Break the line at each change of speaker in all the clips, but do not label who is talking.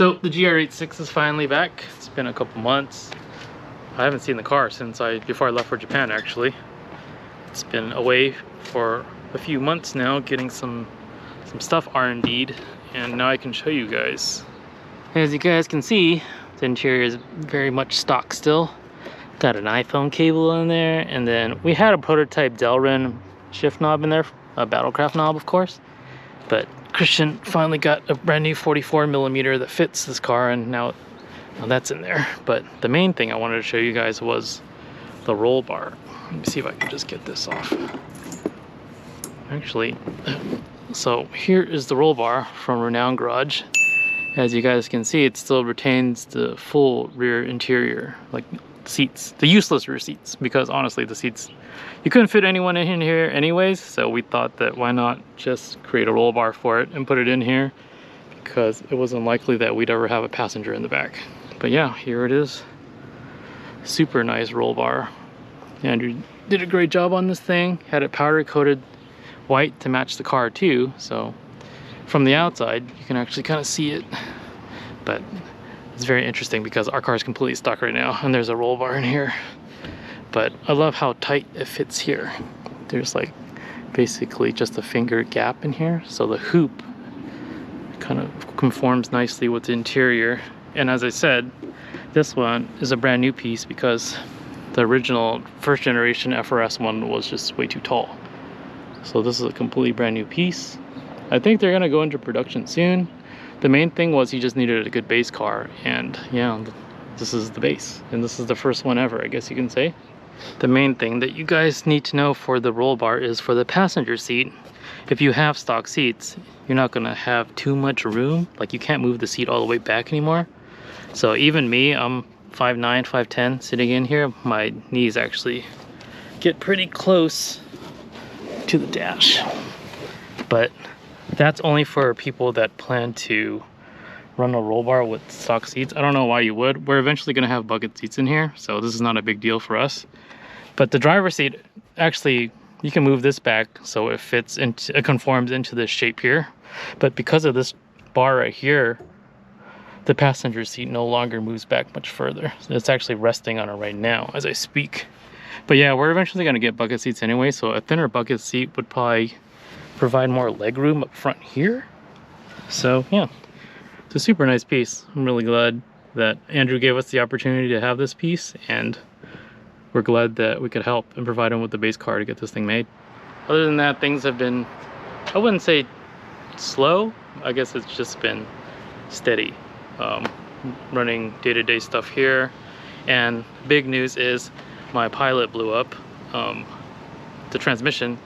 So the GR86 is finally back. It's been a couple months. I haven't seen the car since before I left for Japan actually. It's been away for a few months now, getting some stuff R&D'd, and now I can show you guys. As you guys can see, the interior is very much stock still. Got an iPhone cable in there, and then we had a prototype Delrin shift knob in there, a Battlecraft knob of course, but Kristian finally got a brand new 44mm that fits this car, and now that's in there. But the main thing I wanted to show you guys was the roll bar. Let me see if I can just get this off. Actually, so here is the roll bar from Renown Garage. As you guys can see, it still retains the full rear interior, like seats, the useless rear seats, because honestly the seats, you couldn't fit anyone in here anyways, so we thought that why not just create a roll bar for it and put it in here, because it wasn't likely that we'd ever have a passenger in the back. But yeah, here it is. Super nice roll bar. Andrew did a great job on this thing. Had it powder coated white to match the car too, so from the outside you can actually kind of see it. But it's very interesting because our car is completely stuck right now and there's a roll bar in here. But I love how tight it fits here. There's like basically just a finger gap in here, so the hoop kind of conforms nicely with the interior. And as I said, this one is a brand new piece because the original first generation FRS one was just way too tall. So this is a completely brand new piece. I think they're gonna go into production soon. The main thing was he just needed a good base car, and yeah, this is the base, and this is the first one ever, I guess you can say. The main thing that you guys need to know for the roll bar is for the passenger seat. If you have stock seats, you're not gonna have too much room. Like, you can't move the seat all the way back anymore. So even me, I'm 5'9", 5'10", sitting in here, my knees actually get pretty close to the dash. But that's only for people that plan to run a roll bar with stock seats. I don't know why you would. We're eventually gonna have bucket seats in here, so this is not a big deal for us. But the driver's seat, actually, you can move this back so it fits into, it conforms into this shape here. But because of this bar right here, the passenger seat no longer moves back much further. So it's actually resting on it right now as I speak. But yeah, we're eventually gonna get bucket seats anyway, so a thinner bucket seat would probably provide more leg room up front here. So yeah, it's a super nice piece. I'm really glad that Andrew gave us the opportunity to have this piece, and we're glad that we could help and provide him with the base car to get this thing made. Other than that, things have been, I wouldn't say slow, I guess it's just been steady. Running day-to-day stuff here, and big news is my Pilot blew up. The transmission,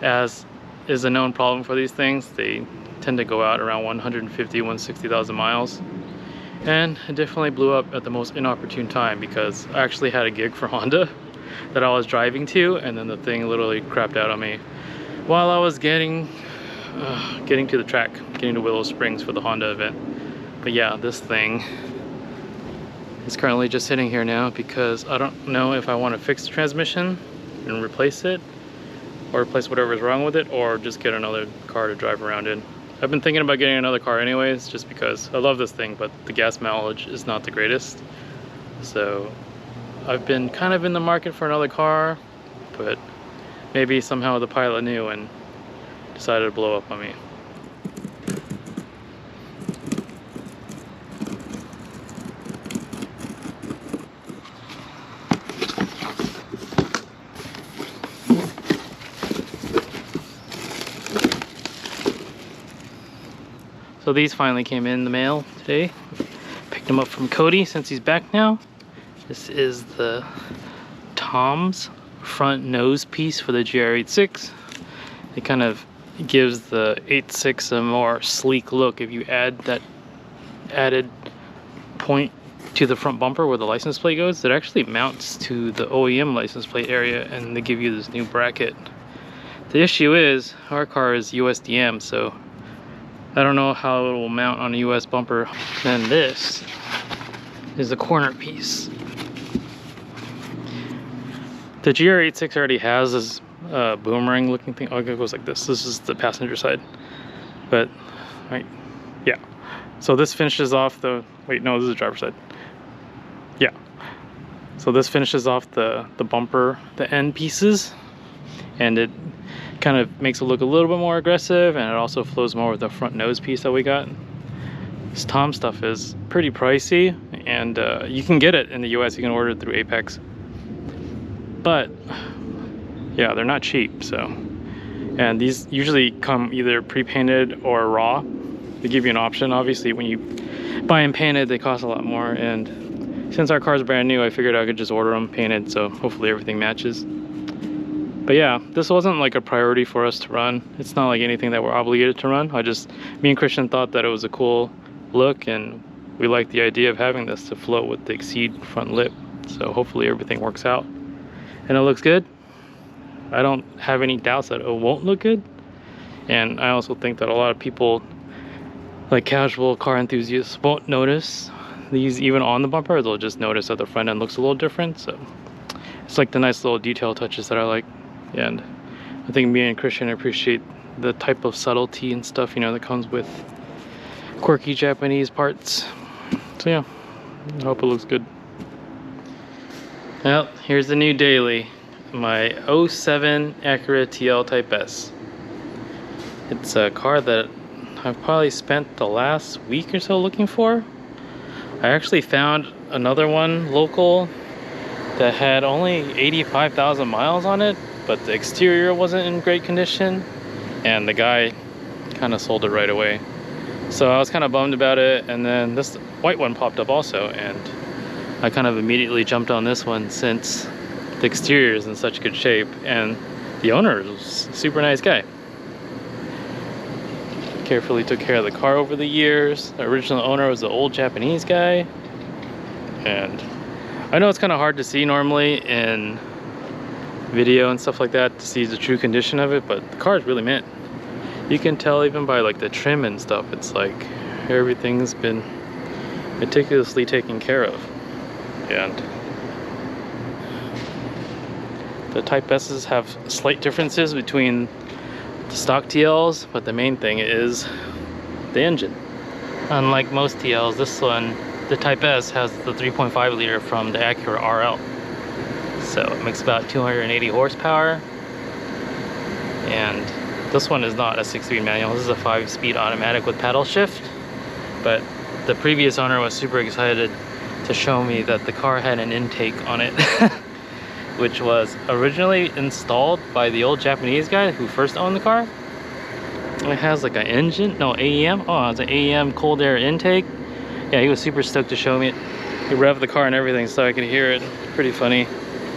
as is a known problem for these things, they tend to go out around 150, 160,000 miles, and it definitely blew up at the most inopportune time because I actually had a gig for Honda that I was driving to, and then the thing literally crapped out on me while I was getting to the track, getting to Willow Springs for the Honda event. But yeah, this thing is currently just sitting here now because I don't know if I want to fix the transmission and replace it, or replace whatever is wrong with it, or just get another car to drive around in. I've been thinking about getting another car anyways, just because I love this thing, but the gas mileage is not the greatest. So I've been kind of in the market for another car, but maybe somehow the Pilot knew and decided to blow up on me. So these finally came in the mail today. Picked them up from Cody since he's back now. This is the Tom's front nose piece for the GR86. It kind of gives the 86 a more sleek look if you add that added point to the front bumper where the license plate goes. It actually mounts to the OEM license plate area, and they give you this new bracket. The issue is our car is USDM, so I don't know how it will mount on a US bumper. Then this is the corner piece. The GR86 already has this boomerang looking thing. Oh, it goes like this. This is the passenger side. But, right, yeah. So this finishes off the, wait, no, this is the driver's side. Yeah. So this finishes off the bumper, the end pieces, and it kind of makes it look a little bit more aggressive, and it also flows more with the front nose piece that we got. This Tom stuff is pretty pricey, and you can get it in the US. You can order it through Apex, but yeah, they're not cheap. So, and these usually come either pre-painted or raw. They give you an option. Obviously when you buy them painted, they cost a lot more, and since our car's brand new, I figured I could just order them painted, so hopefully everything matches. But yeah, this wasn't like a priority for us to run. It's not like anything that we're obligated to run. Me and Kristian thought that it was a cool look, and we liked the idea of having this to float with the Exceed front lip. So hopefully everything works out and it looks good. I don't have any doubts that it won't look good. And I also think that a lot of people, like casual car enthusiasts, won't notice these even on the bumper. They'll just notice that the front end looks a little different. So it's like the nice little detail touches that I like. And I think me and Kristian appreciate the type of subtlety and stuff, you know, that comes with quirky Japanese parts. So yeah, I hope it looks good. Well, here's the new daily. My 07 Acura TL Type S. It's a car that I've probably spent the last week or so looking for. I actually found another one local that had only 85,000 miles on it, but the exterior wasn't in great condition, and the guy kind of sold it right away. So I was kind of bummed about it, and then this white one popped up also, and I kind of immediately jumped on this one since the exterior is in such good shape, and the owner was a super nice guy. Carefully took care of the car over the years. The original owner was the old Japanese guy, and I know it's kind of hard to see normally in video and stuff like that to see the true condition of it, but the car is really mint. You can tell even by like the trim and stuff, it's like everything's been meticulously taken care of. And the Type S's have slight differences between the stock TLs, but the main thing is the engine. Unlike most TLs, this one, the Type S, has the 3.5 liter from the Acura RL. So it makes about 280 horsepower. And this one is not a 6-speed manual. This is a 5-speed automatic with paddle shift. But the previous owner was super excited to show me that the car had an intake on it. Which was originally installed by the old Japanese guy who first owned the car. It has like an engine, no, AEM. Oh, it's an AEM cold air intake. Yeah, he was super stoked to show me it. He revved the car and everything so I could hear it. Pretty funny.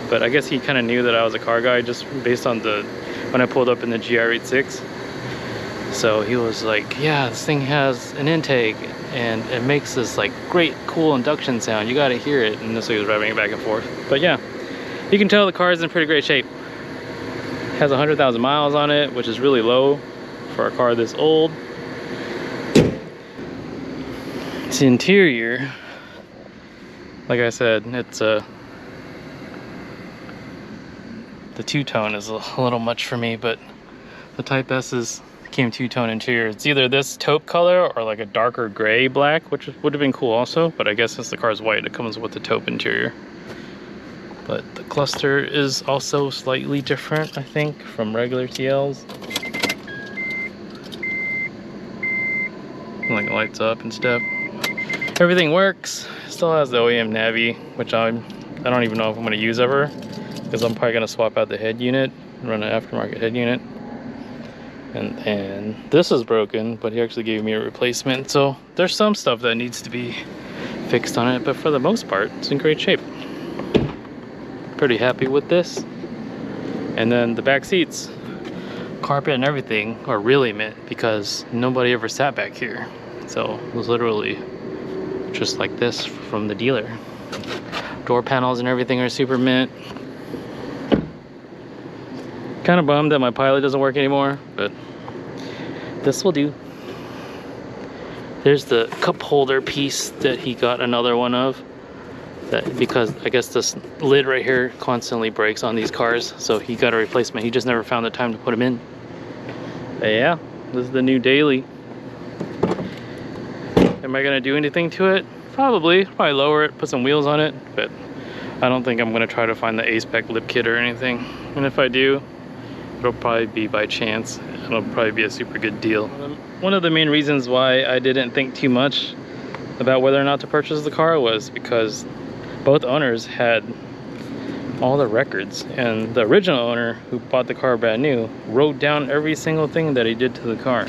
But I guess he kind of knew that I was a car guy just based on when I pulled up in the GR86. So he was like, yeah, this thing has an intake and it makes this like great cool induction sound. You gotta hear it. And so he was revving it back and forth. But yeah. You can tell the car is in pretty great shape. It has 100,000 miles on it, which is really low for a car this old. Its interior, like I said, it's the two-tone is a little much for me, but the Type S's came two-tone interior. It's either this taupe color or like a darker gray black, which would have been cool also, but I guess since the car's white, it comes with the taupe interior. But the cluster is also slightly different, I think, from regular TLs. Like it lights up and stuff. Everything works. Still has the OEM Navi, which I don't even know if I'm going to use ever, because I'm probably going to swap out the head unit and run an aftermarket head unit. And this is broken, but he actually gave me a replacement. So there's some stuff that needs to be fixed on it, but for the most part, it's in great shape. Pretty happy with this. And then the back seats, carpet and everything are really mint because nobody ever sat back here. So it was literally just like this from the dealer. Door panels and everything are super mint. Kind of bummed that my pilot doesn't work anymore, but this will do. There's the cup holder piece that he got another one of. That because I guess this lid right here constantly breaks on these cars, so he got a replacement. He just never found the time to put them in. But yeah, this is the new daily. Am I gonna do anything to it? Probably lower it, put some wheels on it, but I don't think I'm gonna try to find the A-Spec lip kit or anything. And if I do, it'll probably be by chance. It'll probably be a super good deal. One of the main reasons why I didn't think too much about whether or not to purchase the car was because both owners had all the records, and the original owner who bought the car brand new wrote down every single thing that he did to the car.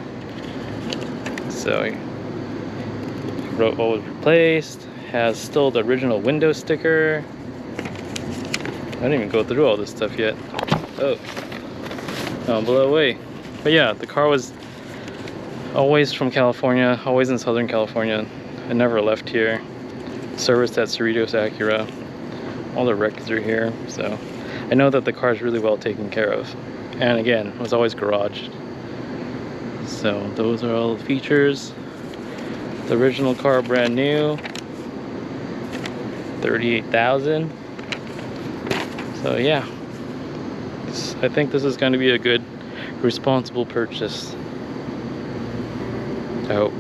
So he wrote what was replaced, has still the original window sticker. I didn't even go through all this stuff yet. Oh, blew away. But yeah, the car was always from California, always in Southern California. I never left here. Serviced at Cerritos Acura. All the records are here, so I know that the car is really well taken care of. And again, it was always garaged. So those are all the features. The original car, brand new, 38,000. So yeah, I think this is going to be a good, responsible purchase. I hope.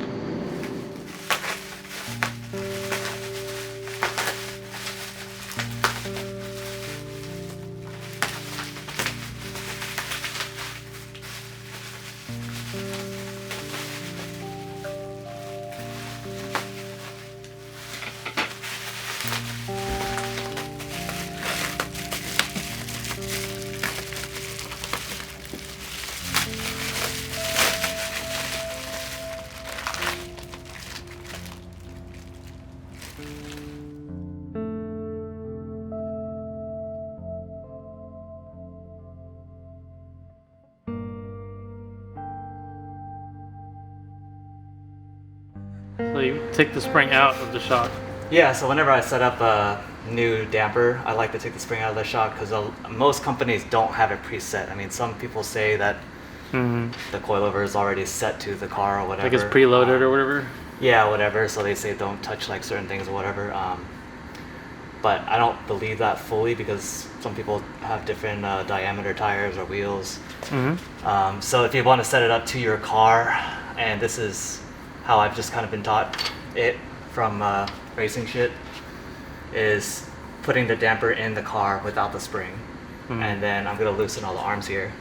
So you take the spring out of the shock.
Yeah, so whenever I set up a new damper, I like to take the spring out of the shock because most companies don't have it preset. I mean, some people say that the coilover is already set to the car or whatever.
Like it's preloaded or whatever?
Yeah, whatever. So they say don't touch like certain things or whatever. But I don't believe that fully because some people have different diameter tires or wheels. So if you want to set it up to your car, and this is how I've just kind of been taught it from racing shit, is putting the damper in the car without the spring. And then I'm going to loosen all the arms here.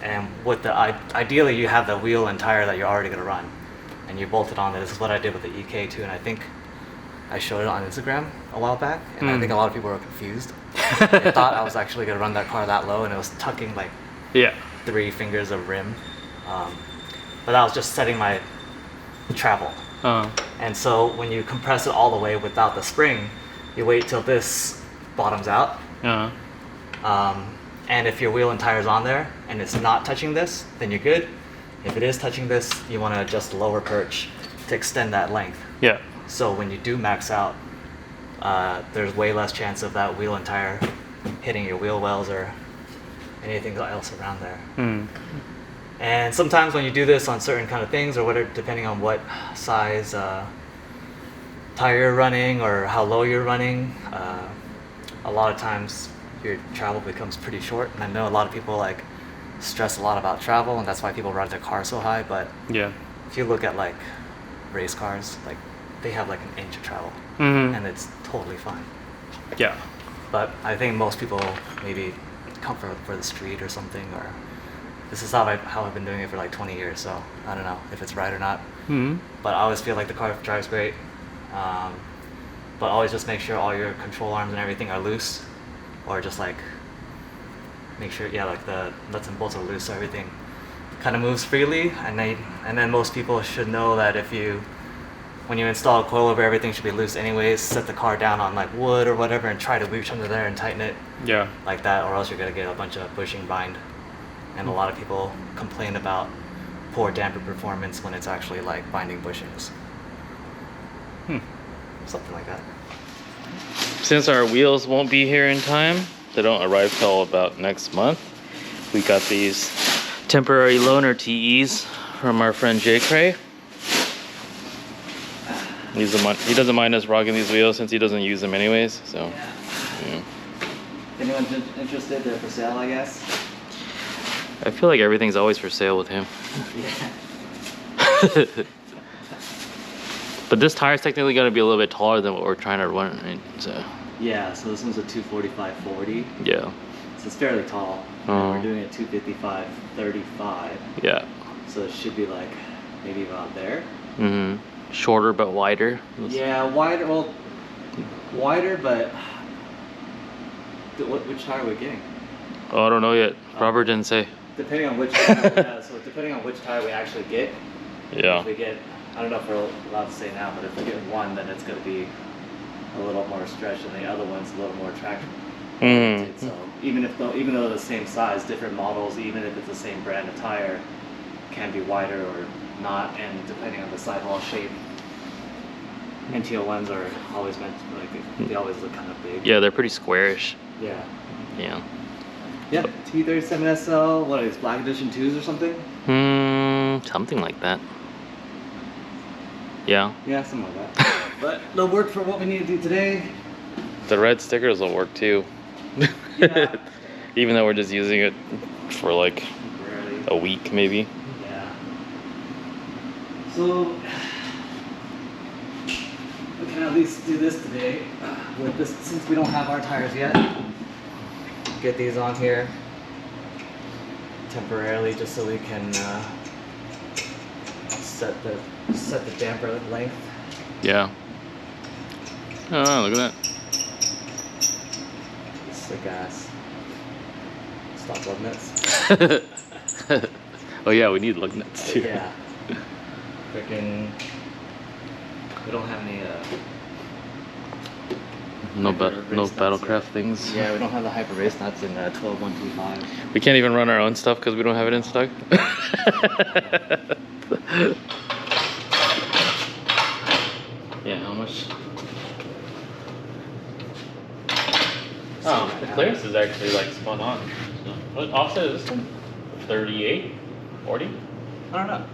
And with the ideally you have the wheel and tire that you're already going to run, and you bolt it on there. This is what I did with the EK too, and I think I showed it on Instagram a while back, and I think a lot of people were confused. They thought I was actually going to run that car that low, and it was tucking like 3 fingers of rim. But that was just setting my travel. And so when you compress it all the way without the spring, you wait till this bottoms out. And if your wheel and tire's on there and it's not touching this, then you're good. If it is touching this, you want to adjust the lower perch to extend that length. So when you do max out, there's way less chance of that wheel and tire hitting your wheel wells or anything else around there. And sometimes when you do this on certain kind of things or whatever, depending on what size tire you're running or how low you're running, a lot of times your travel becomes pretty short. And I know a lot of people like stress a lot about travel, and that's why people run their car so high. But if you look at like race cars, like they have like an inch of travel, and it's totally fine. But I think most people maybe come for the street or something, or this is how I've been doing it for like 20 years, so I don't know if it's right or not. But I always feel like the car drives great. But always just make sure all your control arms and everything are loose, or just like make sure, like the nuts and bolts are loose, so everything kind of moves freely. And then most people should know that when you install a coilover, everything should be loose anyways. Set the car down on like wood or whatever and try to reach under there and tighten it like that, or else you're gonna get a bunch of bushing bind. And a lot of people complain about poor damper performance when it's actually like binding bushings. Something like that.
Since our wheels won't be here in time, they don't arrive till about next month, we got these temporary loaner TEs from our friend J.Cray. He doesn't mind us rocking these wheels since he doesn't use them anyways, so
If anyone's interested, they're for sale, I guess.
I feel like everything's always for sale with him. But this tire is technically going to be a little bit taller than what we're trying to run, right? So.
Yeah, so this one's a 245/40.
Yeah.
So it's fairly tall. We're doing it 255/35.
Yeah.
So it should be like maybe about there.
Mm-hmm. Shorter but wider.
Yeah, wider. Well, wider, but which tire are we getting?
Oh, I don't know yet. Robert didn't say.
Depending on which. Yeah, so depending on which tire we actually get.
Yeah.
If we get, I don't know if we're allowed to say now, but if we get one, then it's going to be a little more stretch, and the other one's a little more traction.
Mm.
So even though they're the same size, different models, even if it's the same brand of tire, can be wider or not, and depending on the sidewall shape. NTO1s are always meant to, like, they always look kind of big.
Yeah, they're pretty squarish.
Yeah.
Yeah.
Yep. T37SL. What are these, Black Edition 2s or something?
Something like that. Yeah.
Yeah, something like that. But they'll work for what we need to do today.
The red stickers will work too.
Yeah.
Even though we're just using it for like
Rarely.
a week maybe.
Yeah. So we can at least do this today with this, since we don't have our tires yet. Get these on here temporarily, just so we can set the damper length.
Yeah. Oh, look at that.
Sick ass. Stock lug nuts.
Oh yeah, we need lug nuts too.
Yeah. Freaking. We don't have any.
No Battlecraft things.
Yeah, we don't have the hyper race nuts in 12125.
We can't even run our own stuff because we don't have it in stock. Yeah, how much? Oh, the clearance is actually like spot on. So, what offset is this one? 38? 40?
I don't know.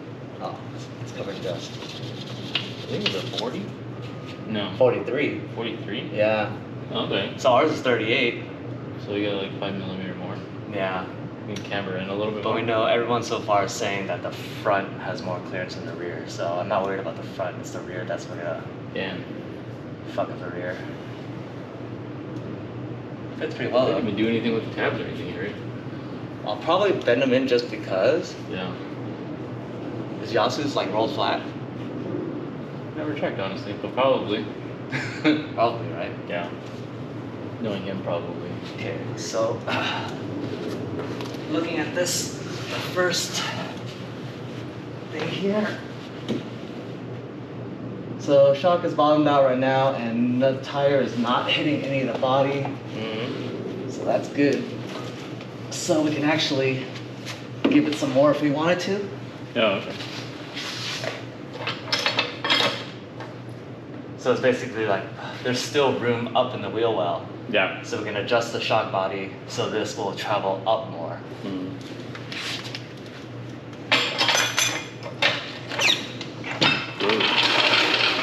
Oh, it's covered dust.
I think it's a 40? No.
43.
43?
Yeah.
Okay.
So ours is 38.
So we got like 5mm more.
Yeah.
We can camber in a little bit
But
more.
we know everyone so far is saying that the front has more clearance than the rear. So I'm not worried about the front. It's the rear that's gonna fuck up the rear. Fits pretty well
I
though.
didn't even do anything with the tabs or anything here, right?
I'll probably bend them in just because.
Yeah.
Because Yasu's like rolled flat.
Never checked honestly, but probably.
Probably, right?
Yeah. Knowing him, probably.
Okay, so looking at this, the first thing here. So shock is bottomed out right now, and the tire is not hitting any of the body.
Mm-hmm.
So that's good. So we can actually give it some more if we wanted to.
Oh, okay.
So it's basically like there's still room up in the wheel well.
Yeah.
So we can adjust the shock body so this will travel up more.
Mm.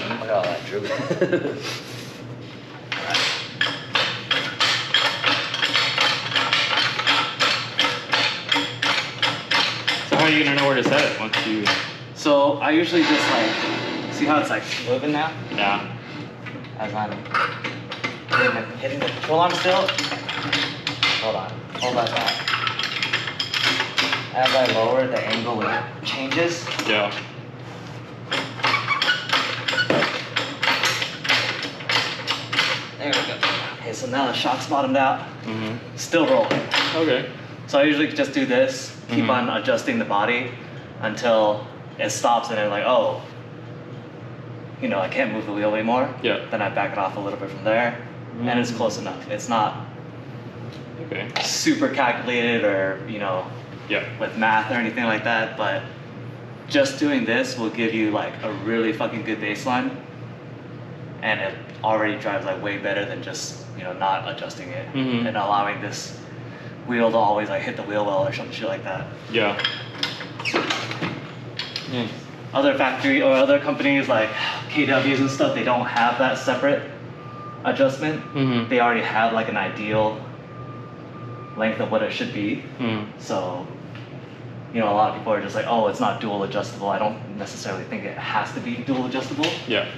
Look at all that droop.
So how are you gonna know where to set it once you?
So I usually just like, see how it's like moving now?
Yeah.
As I'm hitting the control arm still. Hold on, hold that back. As I lower, the angle it changes.
Yeah.
There we go. Okay, so now the shock's bottomed out.
Mm-hmm.
Still rolling.
Okay.
So I usually just do this, keep
Mhm.
on adjusting the body until it stops and then like, oh, you know, I can't move the wheel anymore.
Yeah.
Then I back it off a little bit from there, and it's close enough. It's not
Okay.
super calculated or, you know,
Yeah.
with math or anything like that, but just doing this will give you like a really fucking good baseline, and it already drives like way better than just, you know, not adjusting it
Mhm.
and allowing this wheel to always like hit the wheel well or some shit like that.
Yeah. Nice.
Other factory or other companies like KWs and stuff, they don't have that separate adjustment.
Mm-hmm.
They already have like an ideal length of what it should be.
Mm.
So, you know, a lot of people are just like, oh, it's not dual adjustable. I don't necessarily think it has to be dual adjustable.
Yeah.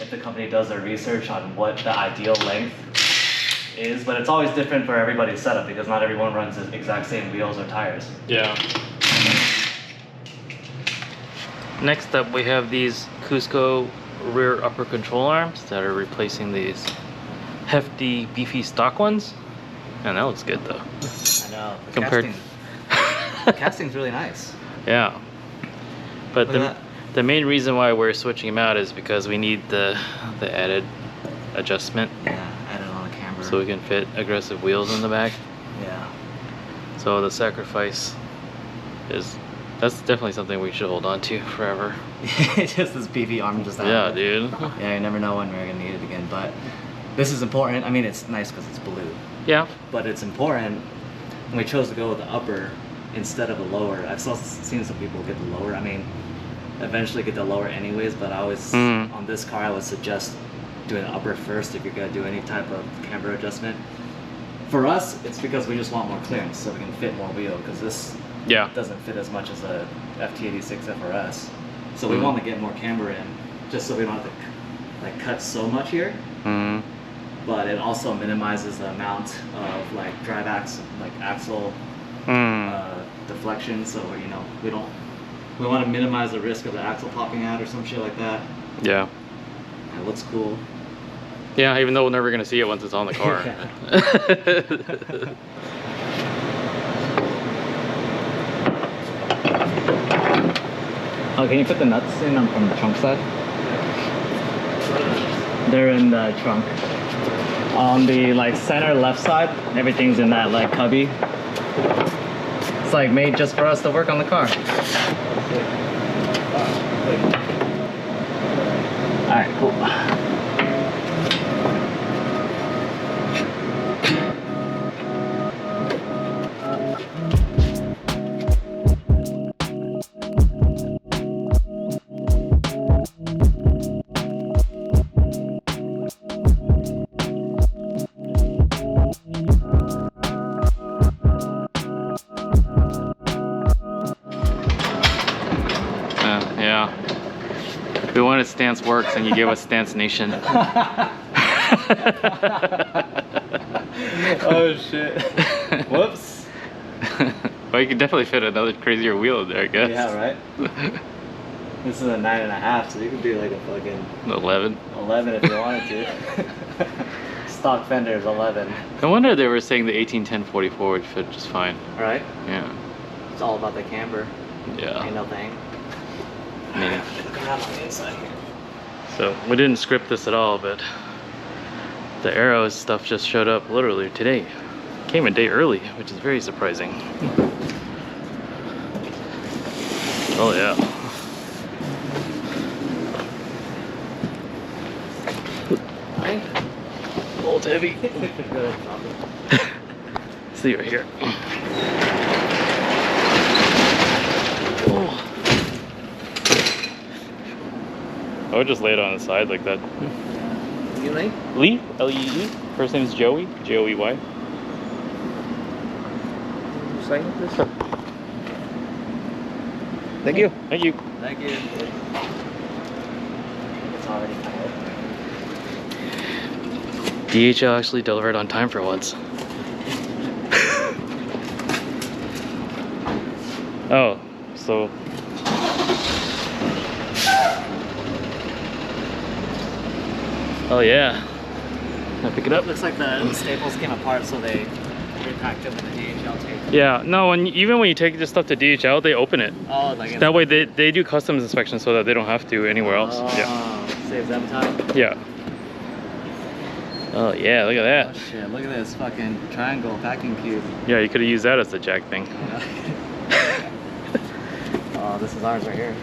If the company does their research on what the ideal length is, but it's always different for everybody's setup because not everyone runs the exact same wheels or tires.
Yeah. Next up, we have these Cusco rear upper control arms that are replacing these hefty, beefy stock ones. And that looks good though.
I know.
Compared.
The casting's really nice.
Yeah. But the main reason why we're switching them out is because we need the added adjustment.
Yeah, added on the camber.
So we can fit aggressive wheels in the back.
Yeah.
So the sacrifice is, that's definitely something we should hold on to forever.
Just this beefy arm just out.
Yeah, dude.
Yeah, you never know when we're gonna need it again, but this is important. I mean, it's nice because it's blue.
Yeah.
But it's important. And we chose to go with the upper instead of the lower. I've still seen some people get the lower. I mean, eventually get the lower anyways, but I always, on this car, I would suggest doing the upper first if you're gonna do any type of camber adjustment. For us, it's because we just want more clearance so we can fit more wheel, because this doesn't fit as much as a FT86 FRS. So we want to get more camber in, just so we don't have to like cut so much here. But it also minimizes the amount of like drive axle, deflection. So you know we want to minimize the risk of the axle popping out or some shit like that.
Yeah.
It looks cool.
Yeah, even though we're never gonna see it once it's on the car.
Oh, can you put the nuts in from the trunk side? They're in the trunk. On the like center left side, everything's in that like cubby. It's like made just for us to work on the car. Alright, cool.
Yeah. We wanted Stance Works and you gave us Stance Nation.
Oh shit. Whoops.
Well, you could definitely fit another crazier wheel in there, I guess.
Yeah, right? This is a 9.5, so you could do like a fucking
11.
11 if you wanted to. Stock fender is 11.
No wonder they were saying the 1810-44 would fit just fine.
Right?
Yeah.
It's all about the camber.
Yeah.
Ain't no thing.
Yeah.
Look around on the inside here.
So we didn't script this at all, but the Arrows stuff just showed up literally today. Came a day early, which is very surprising. Oh yeah. Old heavy. See right here. Oh. I would just lay it on the side like that.
You like?
Lee? L-E-E? First name is Joey. J-O-E-Y.
Sign this?
Sure.
Thank you.
Thank you.
Thank you. It's already tired.
DHL actually delivered on time for once. Oh, so... Oh yeah. Can I pick it up?
Looks like the staples came apart, so they repacked them in the DHL tape.
Yeah, no, even when you take this stuff to DHL, they open it.
Oh, like
that way they do customs inspection so that they don't have to anywhere else. Yeah.
Saves them time?
Yeah. Oh yeah, look at that.
Oh shit, look at this fucking triangle packing cube.
Yeah, you could have used that as the jack thing.
Oh, this is ours right here.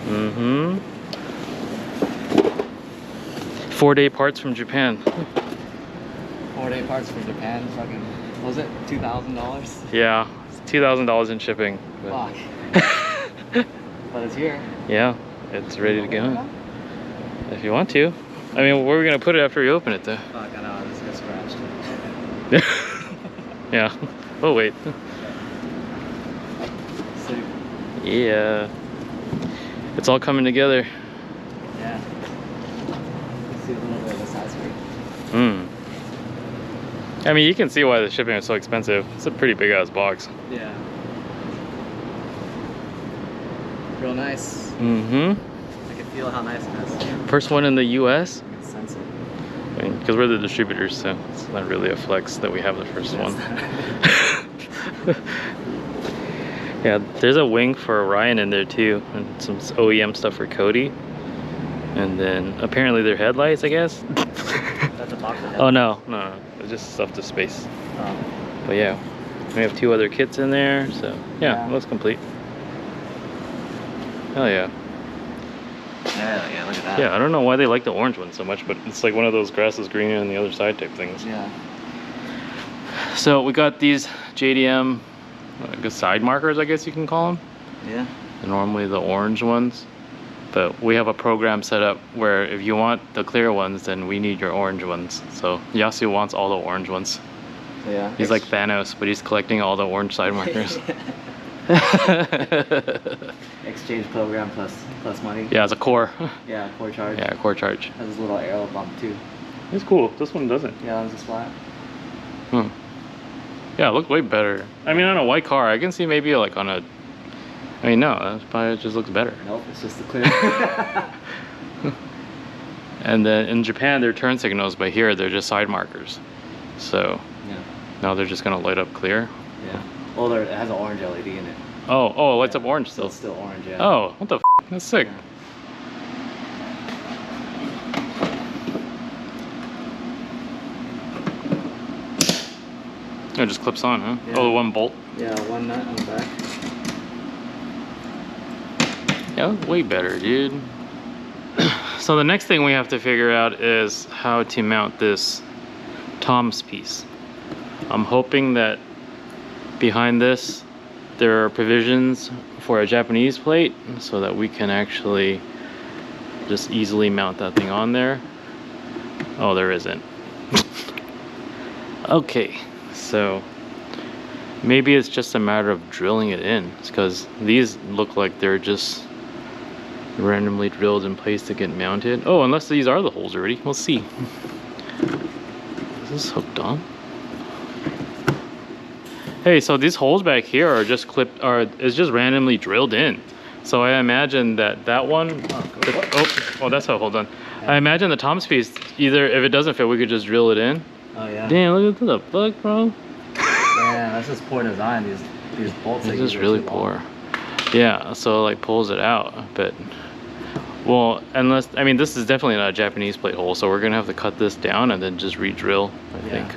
Mm-hmm. 4-day parts from Japan.
4-day parts from Japan, fucking, what was it, $2,000?
Yeah, it's $2,000 in shipping.
Fuck. But it's here.
Yeah, it's ready to go. If you want to. I mean, where are we going to put it after we open it though?
Fuck, I know, this gets scratched.
Yeah. Oh, wait. Yeah. It's all coming together.
Yeah. See a little bit of the size for it.
I mean, you can see why the shipping is so expensive. It's a pretty big ass box.
Yeah. Real nice.
Mm-hmm.
I can feel how nice it is.
First one in the US.
I can sense it.
I mean, because we're the distributors, so it's not really a flex that we have the first one. Yeah, there's a wing for Orion in there too, and some OEM stuff for Cody. And then apparently they're headlights, I guess.
That's a box of headlights.
Oh no, it's just stuff to space.
Oh.
But yeah, we have 2 other kits in there, so yeah, looks complete. Hell yeah.
Yeah, look at that.
Yeah, I don't know why they like the orange one so much, but it's like one of those grass is greener on the other side type things.
Yeah.
So we got these JDM side markers, I guess you can call them.
Yeah.
Normally the orange ones, but we have a program set up where if you want the clear ones, then we need your orange ones. So Yasu wants all the orange ones.
So yeah.
He's like Thanos, but he's collecting all the orange side markers.
Exchange program plus money.
Yeah, it's a core.
Yeah, core charge.
Yeah, core charge.
Has this little arrow bump too.
It's cool. This one doesn't.
Yeah, that was a flat.
Yeah, it looks way better. I mean, on a white car, I can see maybe like on a... I mean, no, that's probably just looks better.
Nope, it's just the clear.
And then in Japan, they're turn signals, but here they're just side markers. So
yeah.
now they're just gonna light up clear.
Yeah. Well, it has an orange LED in it.
Oh, it lights up orange still.
So it's still orange, yeah.
Oh, what the f? That's sick.
Yeah.
It just clips on, huh?
Yeah.
Oh, the one bolt.
Yeah, one nut on the back.
Yeah, way better, dude. So the next thing we have to figure out is how to mount this Tom's piece. I'm hoping that behind this there are provisions for a Japanese plate so that we can actually just easily mount that thing on there. Oh, there isn't. Okay, so maybe it's just a matter of drilling it in, because these look like they're just randomly drilled in place to get mounted. Oh, unless these are the holes already. We'll see. Is this hooked on? Hey, so these holes back here are just clipped, it's just randomly drilled in. So I imagine that one, that's how, hold on. I imagine the Tom's piece, either if it doesn't fit, we could just drill it in.
Oh yeah.
Damn, look at the fuck, bro.
Yeah, that's just poor design. These bolts.
It's just really poor. Yeah, so like pulls it out, but well, unless, I mean, this is definitely not a Japanese plate hole, so we're gonna have to cut this down and then just re-drill, I think.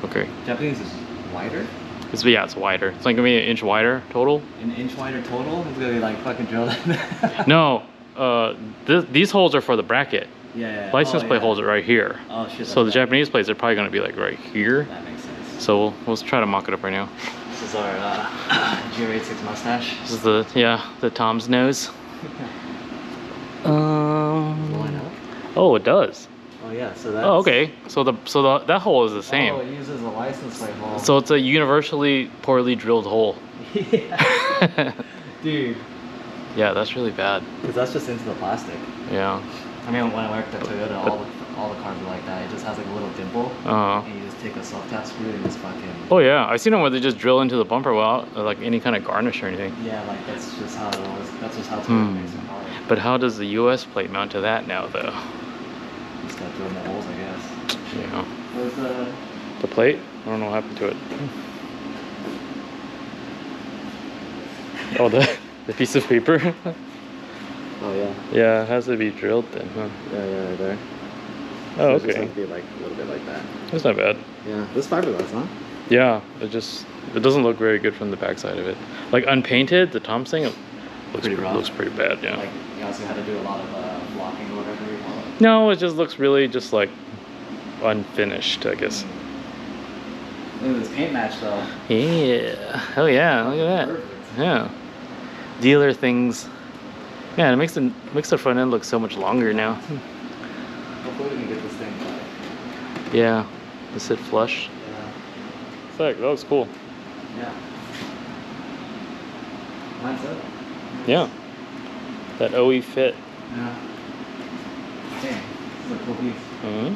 Okay.
Japanese is wider?
It's wider. It's like gonna be an inch wider total.
An inch wider total? It's gonna be like fucking drilled.
No, these holes are for the bracket.
Yeah.
License plate holes are right here.
Oh shit.
So the Japanese plates are probably gonna be like right here.
That makes sense.
So we'll try to mock it up right now.
This is our GR86 mustache.
This is the Tom's nose. Oh, it does.
Oh yeah, so that's...
Oh, okay. So that hole is the same.
Oh, it uses a license plate hole.
So it's a universally poorly drilled hole.
Yeah. Dude.
Yeah, that's really bad.
Because that's just into the plastic.
Yeah.
I mean, when I worked at Toyota, all the cars were like that. It just has like a little dimple. And you just take a self-tap screw and just fucking...
Oh yeah, I've seen them where they just drill into the bumper without like any kind of garnish or anything.
Yeah, like that's just how it was. That's just how Toyota makes them hard.
But how does the US plate mount to that now, though?
Just gotta drill in the holes, I guess.
Yeah.
Where's
the plate? I don't know what happened to it. Oh, the piece of paper?
Oh yeah.
Yeah, it has to be drilled then, huh?
Yeah, right there.
Oh,
so
okay.
it just has to be like a little bit like that.
That's not bad.
Yeah, this fiberglass, huh?
Yeah, it doesn't look very good from the backside of it. Like unpainted, the Tom's thing looks pretty bad, yeah.
Like you also had to do a lot of blocking or whatever you call it.
No, it just looks really just like unfinished, I guess.
Look at this paint match though.
Yeah. Oh yeah, look at that.
Perfect.
Yeah. Dealer things. Yeah, it makes the front end look so much longer now.
Hopefully we can get this thing like...
Yeah. To sit flush.
Yeah.
Sick, that looks cool.
Yeah. Mine's up.
Yeah. That OE fit.
Yeah. Dang, this is a cool piece.
Mm-hmm.